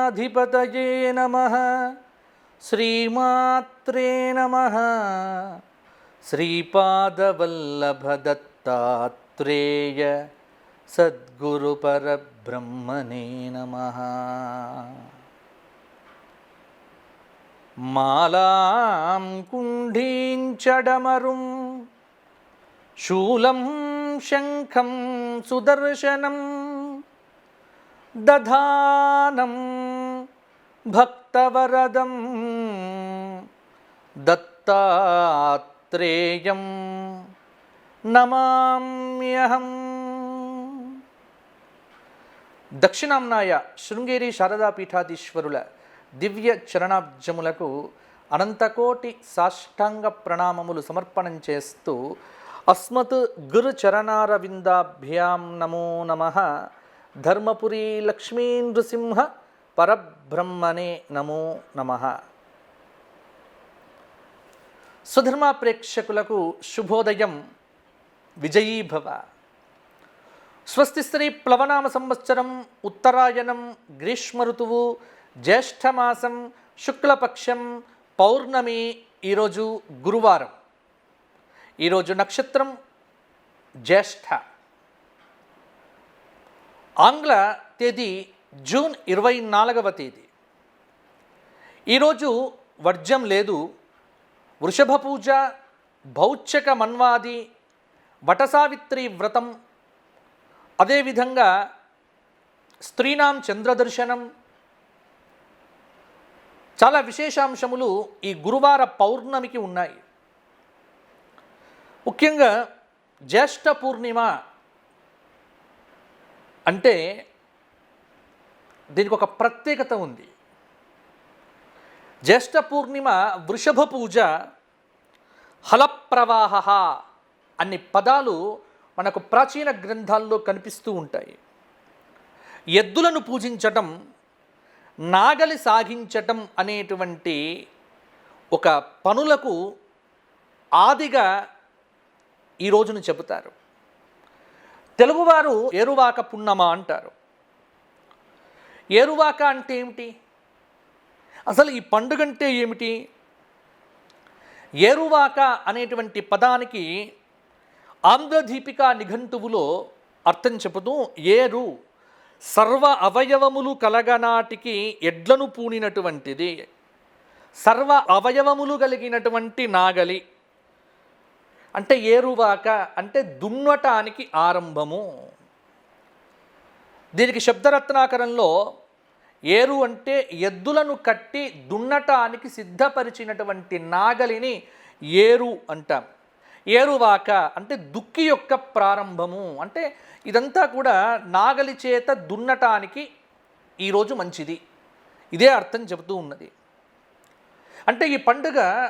గణాధిపతయే నమః. శ్రీమాత్రే నమః. శ్రీపాదవల్లభదత్తాత్రేయ సద్గురు పరబ్రహ్మణే నమః. మాలాం కుంఢీం చడమరుం శూలం శంఖం సుదర్శనం దధానం భక్తవరదం దత్తాత్రేయం నమామ్యహం. దక్షిణాంనాయ శృంగేరి శారదా పీఠాధీశ్వరుల దివ్య చరణాబ్జములకు అనంతకోటి సాష్టాంగ ప్రణామములు సమర్పణం చేస్తూ అస్మత్ గురు చరణారవిందాభ్యాం నమో నమః. ధర్మపురి లక్ష్మీ నృసింహ పరబ్రహ్మణే నమో నమః. స్వధర్మ ప్రేక్షకులకు శుభోదయం. విజయీభవ. స్వస్తి శ్రీ ప్లవనామ సంవత్సరం ఉత్తరాయణం గ్రీష్మ ఋతువు జ్యేష్ఠమాసం శుక్లపక్షం పౌర్ణమి. ఈరోజు గురువారం. ఈరోజు నక్షత్రం జ్యేష్ఠ. ఆంగ్ల తేదీ జూన్ 24వ తేదీ. ఈరోజు వర్జం లేదు. వృషభ పూజ, భౌచ్ఛక మన్వాది, వటసావిత్రి వ్రతం, అదేవిధంగా స్త్రీనాం చంద్రదర్శనం, చాలా విశేషాంశములు ఈ గురువార పౌర్ణమికి ఉన్నాయి. ముఖ్యంగా జ్యేష్ఠ పూర్ణిమ అంటే దీనికి ఒక ప్రత్యేకత ఉంది. జ్యేష్ఠ పూర్ణిమ, వృషభ పూజ, హలప్రవాహ అన్ని పదాలు మనకు ప్రాచీన గ్రంథాల్లో కనిపిస్తూ ఉంటాయి. ఎద్దులను పూజించటం, నాగలి సాగించటం అనేటువంటి ఒక పనులకు ఆదిగా ఈ రోజును చెబుతారు. తెలుగువారు ఏరువాక పున్నమ అంటారు. ఏరువాక అంటే ఏమిటి? అసలు ఈ పండుగ అంటే ఏమిటి? ఏరువాక అనేటువంటి పదానికి ఆంధ్రదీపికా నిఘంటువులో అర్థం చెబుతూ, ఏరు సర్వ అవయవములు కలగనాటికి ఎడ్లను పూనినటువంటిది, సర్వ అవయవములు కలిగినటువంటి నాగలి అంటే ఏరువాక అంటే దున్నటానికి ఆరంభము. దీనికి శబ్దరత్నాకరంలో ఏరు అంటే ఎద్దులను కట్టి దున్నటానికి సిద్ధపరిచినటువంటి నాగలిని ఏరు అంటాం. ఏరువాక అంటే దుక్కి యొక్క ప్రారంభము. అంటే ఇదంతా కూడా నాగలి చేత దున్నటానికి ఈరోజు మంచిది. ఇదే అర్థం చెబుతూ ఉన్నది. అంటే ఈ పండుగ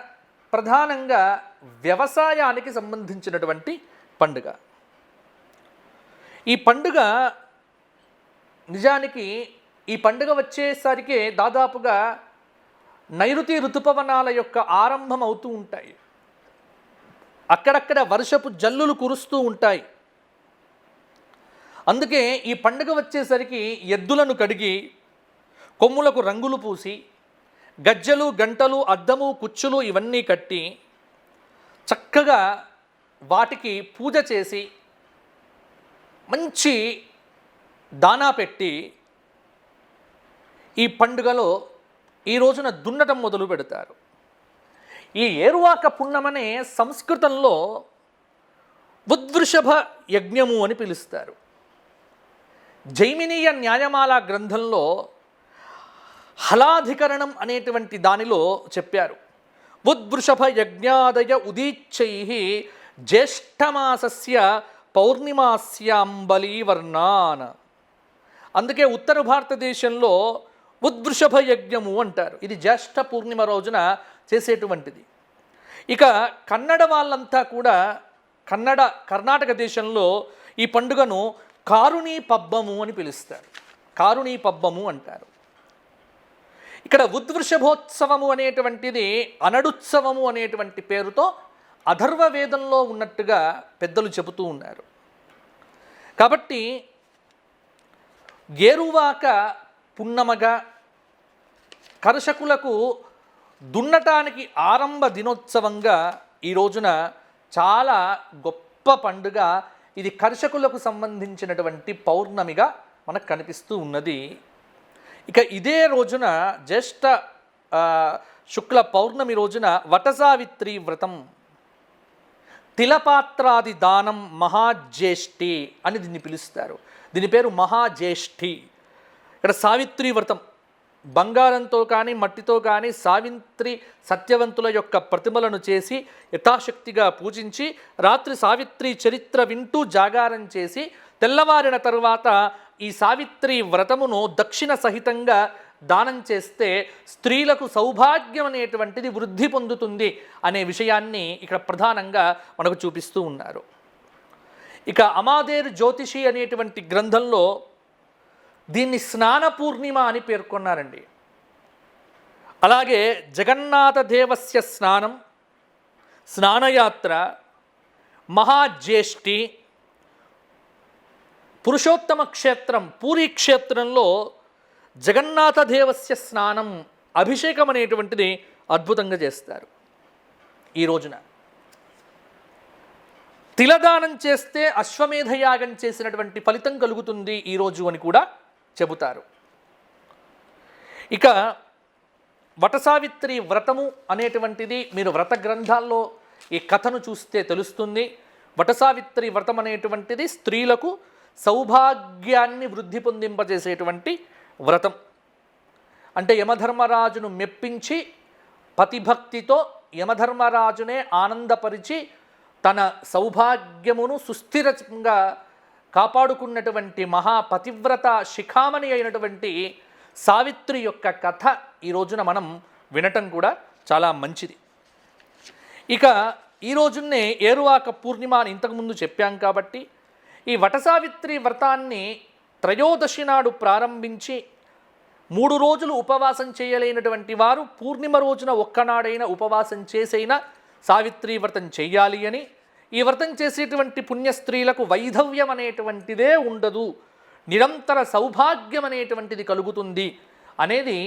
ప్రధానంగా వ్యవసాయానికి సంబంధించినటువంటి పండుగ. ఈ పండుగ నిజానికి ఈ పండుగ వచ్చేసరికి దాదాపుగా నైరుతి ఋతుపవనాల యొక్క ఆరంభం అవుతూ ఉంటాయి. అక్కడక్కడ వర్షపు జల్లులు కురుస్తూ ఉంటాయి. అందుకే ఈ పండుగ వచ్చేసరికి ఎద్దులను కడిగి కొమ్ములకు రంగులు పూసి గజ్జలు, గంటలు, అద్దము, కుచ్చులు ఇవన్నీ కట్టి చక్కగా వాటికి పూజ చేసి మంచి దానా పెట్టి ఈ పండుగలో ఈ రోజున దున్నటం మొదలు పెడతారు. ఈ ఏరువాక పున్నమనే సంస్కృతంలో ఉద్వృషభ యజ్ఞము అని పిలుస్తారు. జైమినీయ న్యాయమాల గ్రంథంలో హలాధికరణం అనేటువంటి దానిలో చెప్పారు. ఉద్వృషభ యజ్ఞాదయ ఉదీచ్చై జ్యేష్ఠమాసస్య పౌర్ణిమాస్యాం బలీవర్ణాన్. అందుకే ఉత్తర భారతదేశంలో ఉద్వృషభ యజ్ఞము అంటారు. ఇది జ్యేష్ఠ పూర్ణిమ రోజున చేసేటువంటిది. ఇక కన్నడ వాళ్ళంతా కూడా కర్ణాటక దేశంలో ఈ పండుగను కారుణీ పబ్బము అని పిలుస్తారు. కారుణీ పబ్బము అంటారు. ఇక్కడ ఉద్వృషభోత్సవము అనేటువంటిది అనడుత్సవము అనేటువంటి పేరుతో అథర్వ వేదంలో ఉన్నట్టుగా పెద్దలు చెబుతూ ఉన్నారు. కాబట్టి ఏరువాక పున్నమగా కర్షకులకు దున్నటానికి ఆరంభ దినోత్సవంగా ఈ రోజున చాలా గొప్ప పండుగ. ఇది కర్షకులకు సంబంధించినటువంటి పౌర్ణమిగా మనకు కనిపిస్తూ ఉన్నది. ఇక ఇదే రోజున జ్యేష్ఠ శుక్ల పౌర్ణమి రోజున వటసావిత్రి వ్రతం, తిలపాత్రాది దానం మహాజ్యేష్ఠి అని దీన్ని పిలుస్తారు. దీని పేరు మహాజ్యేష్ఠి. ఇక్కడ సావిత్రి వ్రతం, బంగారంతో కానీ మట్టితో కానీ సావిత్రి సత్యవంతుల యొక్క ప్రతిమలను చేసి యథాశక్తిగా పూజించి రాత్రి సావిత్రి చరిత్ర వింటూ జాగారం చేసి తెల్లవారిన తరువాత ఈ సావిత్రి వ్రతమును దక్షిణ సహితంగా దానం చేస్తే స్త్రీలకు సౌభాగ్యం అనేటువంటిది వృద్ధి పొందుతుంది అనే విషయాన్ని ఇక్కడ ప్రధానంగా మనకు చూపిస్తూ ఉన్నారు. ఇక అమాదేర్ జ్యోతిషి అనేటువంటి గ్రంథంలో దీన్ని స్నాన పూర్ణిమ అని పేర్కొన్నారండి. అలాగే జగన్నాథ దేవస్య స్నానం, స్నానయాత్ర, మహాజ్యేష్ఠి, పురుషోత్తమ క్షేత్రం పూరీ క్షేత్రంలో జగన్నాథ దేవస్య స్నానం, అభిషేకం అనేటువంటిది అద్భుతంగా చేస్తారు. ఈ రోజున తిలదానం చేస్తే అశ్వమేధయాగం చేసినటువంటి ఫలితం కలుగుతుంది ఈరోజు అని కూడా చెబుతారు. ఇక వటసావిత్రి వ్రతము అనేటువంటిది మీరు వ్రత గ్రంథాల్లో ఈ కథను చూస్తే తెలుస్తుంది. వటసావిత్రి వ్రతం అనేటువంటిది స్త్రీలకు సౌభాగ్యాన్ని వృద్ధి పొందింపజేసేటువంటి వ్రతం. అంటే యమధర్మరాజును మెప్పించి పతిభక్తితో యమధర్మరాజునే ఆనందపరిచి తన సౌభాగ్యమును సుస్థిరంగా కాపాడుకున్నటువంటి మహాపతివ్రత శిఖామణి అయినటువంటి సావిత్రి యొక్క కథ ఈ రోజున మనం వినటం కూడా చాలా మంచిది. ఇక ఈ రోజున్నే ఏరువాక పూర్ణిమ అని ఇంతకుముందు చెప్పాం కాబట్టి ఈ వటసావిత్రి వ్రతాన్ని త్రయోదశి నాడు ప్రారంభించి 3 రోజులు ఉపవాసం చేయలేనటువంటి వారు పూర్ణిమ రోజున ఒక్కనాడైనా ఉపవాసం చేసైనా సావిత్రి వ్రతం చెయ్యాలి అని, ఈ వ్రతం చేసేటువంటి పుణ్యస్త్రీలకు వైధవ్యం అనేటువంటిదే ఉండదు, నిరంతర సౌభాగ్యం అనేటువంటిది కలుగుతుంది అనేది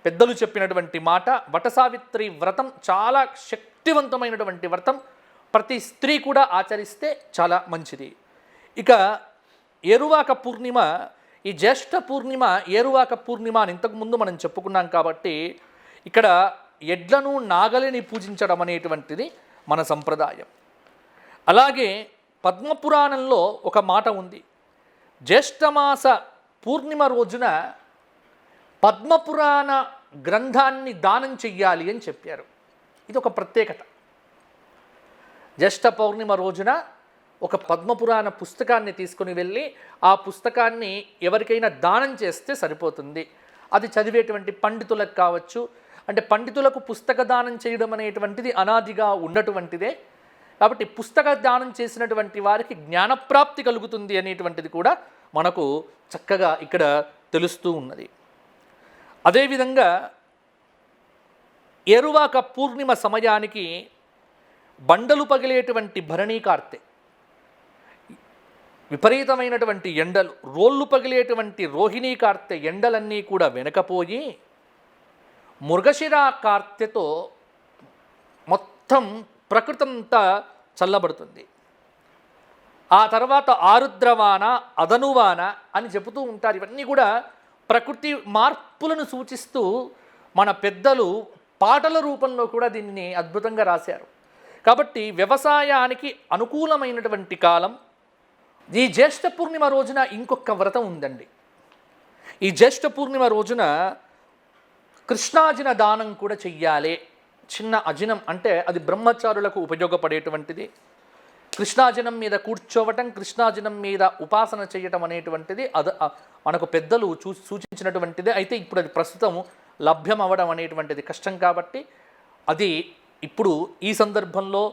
పెద్దలు చెప్పినటువంటి మాట. వటసావిత్రి వ్రతం చాలా శక్తివంతమైనటువంటి వ్రతం, ప్రతి స్త్రీ కూడా ఆచరిస్తే చాలా మంచిది. ఇక ఏరువాక పూర్ణిమ, ఈ జ్యేష్ఠ పూర్ణిమ ఏరువాక పూర్ణిమ అని ఇంతకుముందు మనం చెప్పుకున్నాం కాబట్టి ఇక్కడ ఎడ్లను నాగలిని పూజించడం అనేటువంటిది మన సంప్రదాయం. అలాగే పద్మపురాణంలో ఒక మాట ఉంది, జ్యేష్ఠమాస పూర్ణిమ రోజున పద్మపురాణ గ్రంథాన్ని దానం చెయ్యాలి అని చెప్పారు. ఇది ఒక ప్రత్యేకత. జ్యేష్ఠ పౌర్ణిమ రోజున ఒక పద్మపురాణ పుస్తకాన్ని తీసుకుని వెళ్ళి ఆ పుస్తకాన్ని ఎవరికైనా దానం చేస్తే సరిపోతుంది. అది చదివేటువంటి పండితులకు కావచ్చు, అంటే పండితులకు పుస్తక దానం చేయడం అనేటువంటిది అనాదిగా ఉన్నటువంటిదే. కాబట్టి పుస్తక దానం చేసినటువంటి వారికి జ్ఞానప్రాప్తి కలుగుతుంది అనేటువంటిది కూడా మనకు చక్కగా ఇక్కడ తెలుస్తూ ఉన్నది. అదేవిధంగా ఏరువాక పూర్ణిమ సమయానికి బండలు పగిలేటువంటి భరణీ కార్తె, విపరీతమైనటువంటి ఎండలు, రోళ్ళు పగిలేటువంటి రోహిణీ కార్తె ఎండలన్నీ కూడా వెనకపోయి మృగశిర కార్తెతో మొత్తం ప్రకృతంతా చల్లబడుతుంది. ఆ తర్వాత ఆరుద్రవాన, అదనువాన అని చెబుతూ ఉంటారు. ఇవన్నీ కూడా ప్రకృతి మార్పులను సూచిస్తూ మన పెద్దలు పాటల రూపంలో కూడా దీన్ని అద్భుతంగా రాశారు. కాబట్టి వ్యవసాయానికి అనుకూలమైనటువంటి కాలం. ఈ జ్యేష్ఠ పూర్ణిమ రోజున ఇంకొక వ్రతం ఉందండి. ఈ జ్యేష్ఠ పూర్ణిమ రోజున కృష్ణాజిన దానం కూడా చెయ్యాలి. చిన్న అజినం అంటే అది బ్రహ్మచారులకు ఉపయోగపడేటువంటిది. కృష్ణాజినం మీద కూర్చోవటం, కృష్ణాజినం మీద ఉపాసన చేయటం అనేటువంటిది మనకు పెద్దలు సూచించినటువంటిదే. అయితే ఇప్పుడు అది ప్రస్తుతం లభ్యం అవ్వడం అనేటువంటిది కష్టం కాబట్టి అది ఇప్పుడు ఈ సందర్భంలో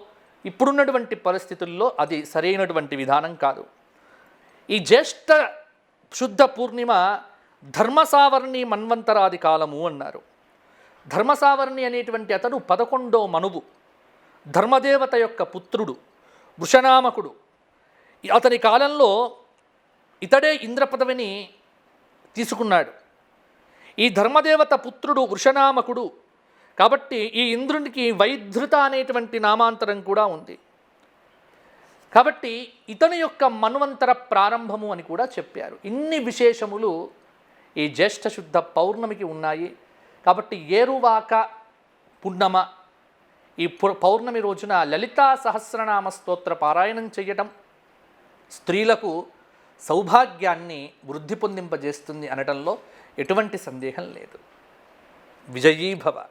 ఇప్పుడున్నటువంటి పరిస్థితుల్లో అది సరైనటువంటి విధానం కాదు. ఈ జ్యేష్ఠ శుద్ధ పూర్ణిమ ధర్మసావర్ణి మన్వంతరాది కాలము అన్నారు. ధర్మసావర్ణి అనేటువంటి అతడు 11వ మనువు, ధర్మదేవత యొక్క పుత్రుడు, వృషనామకుడు. అతని కాలంలో ఇతడే ఇంద్ర పదవిని తీసుకున్నాడు. ఈ ధర్మదేవత పుత్రుడు వృషనామకుడు కాబట్టి ఈ ఇంద్రునికి వైధృత అనేటువంటి నామాంతరం కూడా ఉంది. కాబట్టి ఇతని యొక్క మన్వంతర ప్రారంభము అని కూడా చెప్పారు. ఇన్ని విశేషములు ఈ జ్యేష్ఠ శుద్ధ పౌర్ణమికి ఉన్నాయి. కాబట్టి ఏరువాక పున్నమ ఈ పౌర్ణమి రోజున లలితా సహస్రనామ స్తోత్ర పారాయణం చేయటం స్త్రీలకు సౌభాగ్యాన్ని వృద్ధి పొందింపజేస్తుంది అనటంలో ఎటువంటి సందేహం లేదు. విజయీభవ.